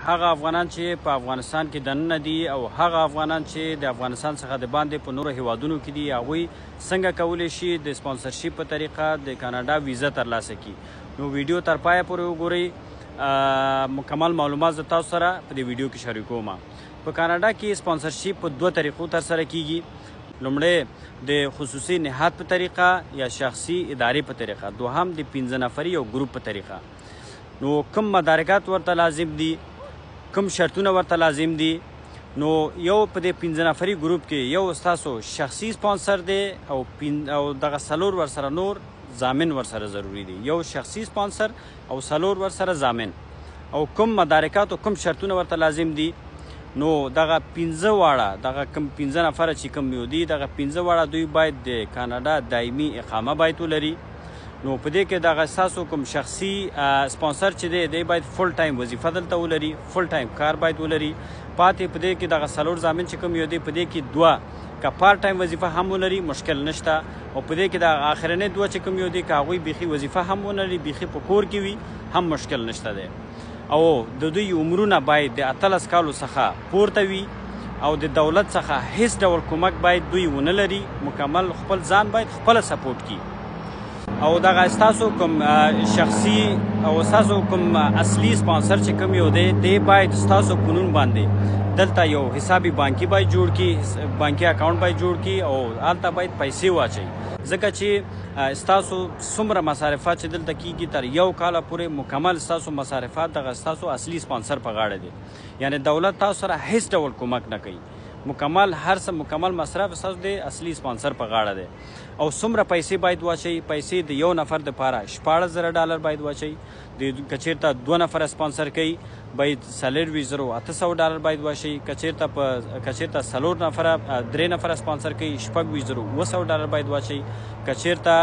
هغه افغانان چې په افغانستان کې دننه دي او هغه افغانان چې د افغانستان څخه د باندې په نورو هیوادونو کې دي هغوی څنګه کولی شي د سپانسرشیپ په طریقه د کاناډا ویزه ترلاسه کړي. نو ویډیو تر پایه پورې وګورئ. مکمل معلومات زه تاسو سره په دې ویډیو کې شریکوم. په کاناډا کې سپانسرشیپ په دوه طریقو ترسره کیږي. لومړی د خصوصي نهاد په طریقه یا شخصي ادارې په طریقه، دوهم د 15 نفري یو ګروپ په طریقه. نو کوم مدارکات ورته لازم دي، کوم شرطونه ورته لازم دي، نو یو په دې 15 نفري ګروپ کې یو ستاسو شخصي سپانسر دی او دغه 4 ورسره نور ضامن ورسره ضروری دی. یو شخصي سپانسر او 4 ورسره ضامن. او کوم مدارکات او کوم شرطونه ورته لازم دي، نو دغه 15 واړه دغه کوم 15 نفره چې کوم یو دي، دغه 15 واړه دوی باید د کاناډا دایمي اقامه باید ولري. نو په دې کې دغه ستاسو کوم شخصي سپانسر چې دی باید فل ټایم وظیفه دلته ولري، فل ټایم کار باید ولري. پاتې په دې کې دغه 4 ضامن چې کوم یو دی، په دې کې 2 که پارت ټایم وظیفه هم ولري مشکل نشته. او په دې کې د آخرنۍ 2 چې کوم یو دی، که هغوی بیخي وظیفه هم ولري، بیخي په کور کې وي، هم مشکل نشته دی. او د دوی عمرونه باید د 18 کالو څخه پورته وي او د دولت څخه هیڅ ډول کومک باید دوی ونه لري. مکمل خپل ځان باید خپله سپورټ کړي. او دغه ستاسو کوم شخصي او ستاسو کوم اصلي سپانسر چې کوم یو دی، دی باید ستاسو قانون باندې دلته یو حسابي بانکي باید جوړ کړي، بانکي اکاونټ باید جوړ کړي او هلته باید پیسې واچوي. ځکه چې ستاسو څومره مصارفات چې دلته کیږي تر 1 کاله پورې مکمل ستاسو مصارفات دغه ستاسو اصلي سپانسر په غاړه دی. یعنی دولت تاسو سره هیڅ ډول کومک نه کوي. مکمل هر څه مکمل مصرف ستاسو د اصلي سپانسر په غاړه دی. او څومره پیسې باید واچوي، پیسې د یو نفر دپاره $14,000 باید واچوي. که چېرته 2 نفره سپانسر کوي باید $4,800 باید واچوي. که چېرته 4 نفره 3 نفره سپانسر کوي $6,900 باید واچوي. که چېرته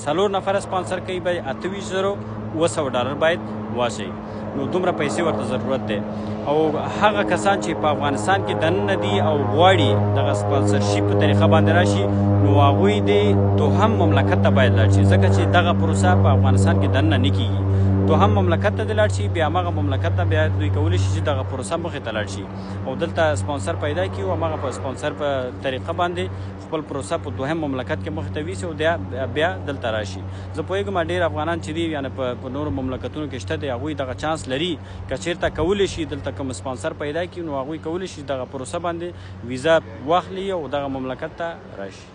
4 نفره سپانسر کوي باید $28,900 باید واچوي. نو دومره پیسې ورته ضرورت دی. او هغه کسان چې په افغانستان کې دننه دي او غواړي دغه سپانسرشیپ په طریقه باندې راشي، نو هغوی د دوهم مملکت ته باید لاړ شي. ځکه چې دغه پروسه په افغانستان کې دننه نه کیږي. دوهم مملکت ته دې لاړ شي، بیا همغه مملکت ته بیا دوی کولی شي چې دغه پروسه مخې ته لاړ شي او دلته سپانسر پیدا کړي او همغه په سپانسر په طریقه باندې خپل پروسه په دوهم مملکت کې مخې ته ویسي او بیا دلته راشي. زه پوهېږم ډېر افغانان چې دي، یعنې په نورو مملکتونو کې شته دي، هغوی دغه چانس لري. که چېرته کولی شي دلته کوم سپانسر پیدا کړي، نو هغوی کولی شي دغه پروسه باندې ویزا واخلي او دغه مملکت ته راشي.